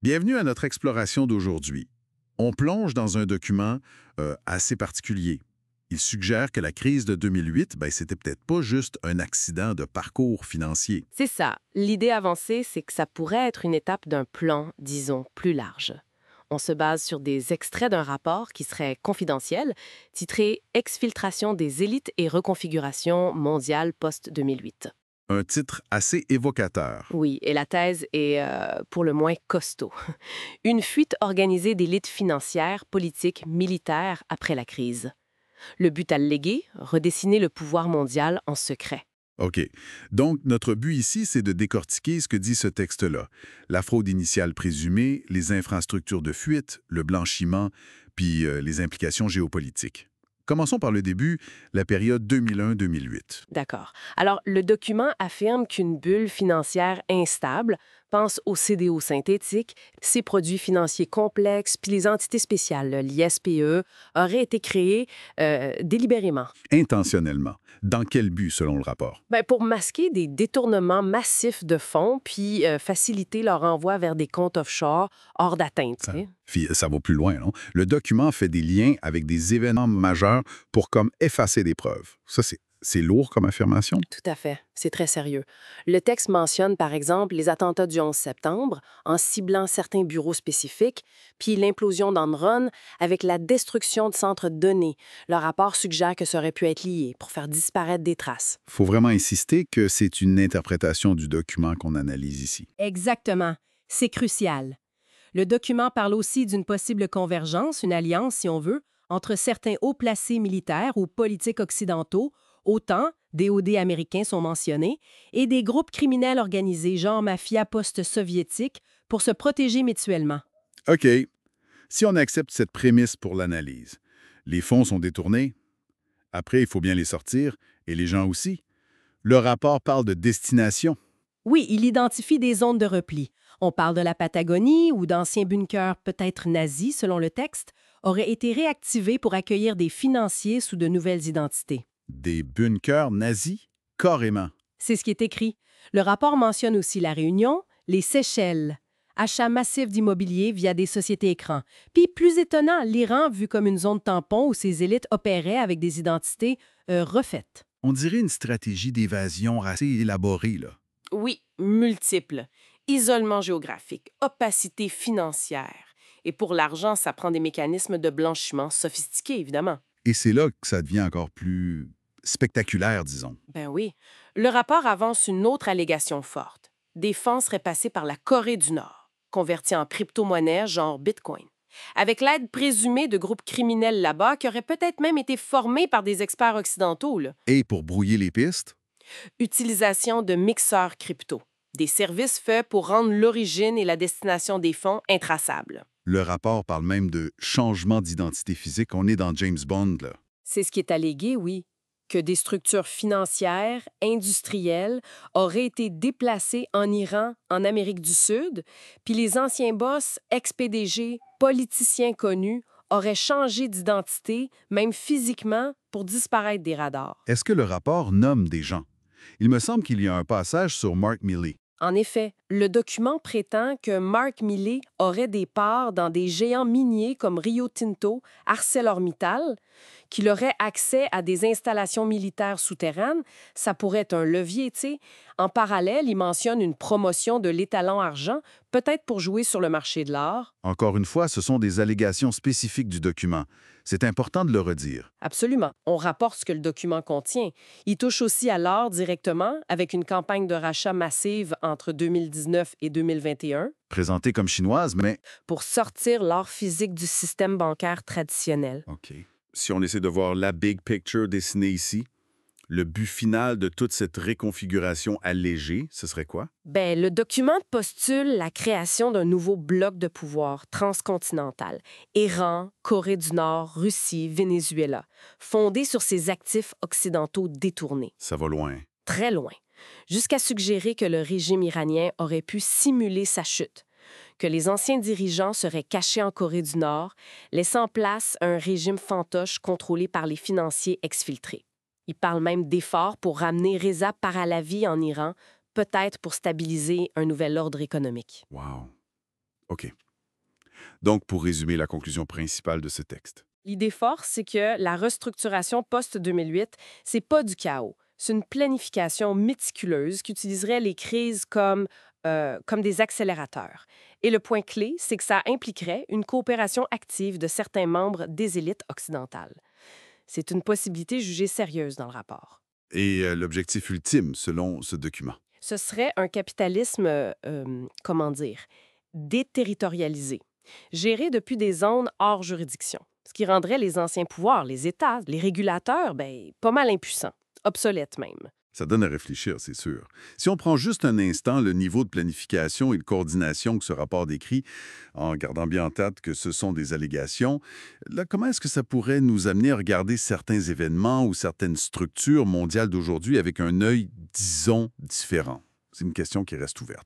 Bienvenue à notre exploration d'aujourd'hui. On plonge dans un document assez particulier. Il suggère que la crise de 2008, c'était peut-être pas juste un accident de parcours financier. C'est ça. L'idée avancée, c'est que ça pourrait être une étape d'un plan, disons, plus large. On se base sur des extraits d'un rapport qui serait confidentiel, titré Exfiltration des élites et reconfiguration mondiale post-2008. Un titre assez évocateur. Oui, et la thèse est pour le moins costaud. Une fuite organisée d'élites financières, politiques, militaires après la crise. Le but allégué, redessiner le pouvoir mondial en secret. OK. Donc, notre but ici, c'est de décortiquer ce que dit ce texte-là. La fraude initiale présumée, les infrastructures de fuite, le blanchiment, puis les implications géopolitiques. Commençons par le début, la période 2001-2008. D'accord. Alors, le document affirme qu'une bulle financière instable, pense aux CDO synthétiques, ces produits financiers complexes, puis les entités spéciales, l'ISPE, auraient été créés délibérément. Intentionnellement. Dans quel but, selon le rapport? Pour masquer des détournements massifs de fonds, puis faciliter leur envoi vers des comptes offshore hors d'atteinte. Tu sais. Ça va plus loin, non? Le document fait des liens avec des événements majeurs pour comme effacer des preuves. Ça, c'est lourd comme affirmation. Tout à fait. C'est très sérieux. Le texte mentionne, par exemple, les attentats du 11 septembre en ciblant certains bureaux spécifiques, puis l'implosion d'Enron avec la destruction de centres de données. Le rapport suggère que ça aurait pu être lié pour faire disparaître des traces. Faut vraiment insister que c'est une interprétation du document qu'on analyse ici. Exactement. C'est crucial. Le document parle aussi d'une possible convergence, une alliance, si on veut, entre certains hauts placés militaires ou politiques occidentaux, autant des OD américains sont mentionnés, et des groupes criminels organisés, genre mafia post-soviétique, pour se protéger mutuellement. OK. Si on accepte cette prémisse pour l'analyse, les fonds sont détournés. Après, il faut bien les sortir, et les gens aussi. Le rapport parle de destination. Oui, il identifie des zones de repli. On parle de la Patagonie, où d'anciens bunkers, peut-être nazis selon le texte, auraient été réactivés pour accueillir des financiers sous de nouvelles identités. Des bunkers nazis? Carrément. C'est ce qui est écrit. Le rapport mentionne aussi la Réunion, les Seychelles, achat massif d'immobilier via des sociétés écrans. Puis, plus étonnant, l'Iran vu comme une zone tampon où ses élites opéraient avec des identités refaites. On dirait une stratégie d'évasion assez élaborée, là. Oui, multiples. Isolement géographique, opacité financière. Et pour l'argent, ça prend des mécanismes de blanchiment sophistiqués, évidemment. Et c'est là que ça devient encore plus spectaculaire, disons. Ben oui. Le rapport avance une autre allégation forte. Des fonds seraient passés par la Corée du Nord, convertis en crypto-monnaie genre Bitcoin, avec l'aide présumée de groupes criminels là-bas qui auraient peut-être même été formés par des experts occidentaux. Là. Et pour brouiller les pistes, Utilisation de mixeurs crypto, des services faits pour rendre l'origine et la destination des fonds intraçables. le rapport parle même de changement d'identité physique. On est dans James Bond, là. C'est ce qui est allégué, oui, que des structures financières, industrielles, auraient été déplacées en Iran, en Amérique du Sud, puis les anciens boss, ex-PDG, politiciens connus, auraient changé d'identité, même physiquement, pour disparaître des radars. Est-ce que le rapport nomme des gens? Il me semble qu'il y a un passage sur Mark Milley. En effet, le document prétend que Mark Milley aurait des parts dans des géants miniers comme Rio Tinto, ArcelorMittal, qu'il aurait accès à des installations militaires souterraines. Ça pourrait être un levier, tu sais. En parallèle, il mentionne une promotion de l'étalon argent, peut-être pour jouer sur le marché de l'art. Encore une fois, ce sont des allégations spécifiques du document. C'est important de le redire. Absolument. On rapporte ce que le document contient. Il touche aussi à l'art directement, avec une campagne de rachat massive entre 2019 et 2021 Présentée comme chinoise, mais... pour sortir l'art physique du système bancaire traditionnel. OK. Si on essaie de voir la big picture dessinée ici, le but final de toute cette réconfiguration allégée, ce serait quoi? Le document postule la création d'un nouveau bloc de pouvoir transcontinental, Iran, Corée du Nord, Russie, Venezuela, fondé sur ces actifs occidentaux détournés, Ça va loin. très loin, jusqu'à suggérer que le régime iranien aurait pu simuler sa chute, que les anciens dirigeants seraient cachés en Corée du Nord, laissant place à un régime fantoche contrôlé par les financiers exfiltrés. Il parle même d'efforts pour ramener Reza Pahlavi en Iran, peut-être pour stabiliser un nouvel ordre économique. Wow. OK. Donc, pour résumer la conclusion principale de ce texte. L'idée forte, c'est que la restructuration post-2008, c'est pas du chaos. C'est une planification méticuleuse qui utiliserait les crises comme des accélérateurs. Et le point clé, c'est que ça impliquerait une coopération active de certains membres des élites occidentales. C'est une possibilité jugée sérieuse dans le rapport. Et l'objectif ultime, selon ce document. Ce serait un capitalisme, comment dire, déterritorialisé, géré depuis des zones hors juridiction, ce qui rendrait les anciens pouvoirs, les États, les régulateurs, pas mal impuissants, obsolètes même. Ça donne à réfléchir, c'est sûr. Si on prend juste un instant le niveau de planification et de coordination que ce rapport décrit, en gardant bien en tête que ce sont des allégations, là, comment est-ce que ça pourrait nous amener à regarder certains événements ou certaines structures mondiales d'aujourd'hui avec un œil, disons, différent? C'est une question qui reste ouverte.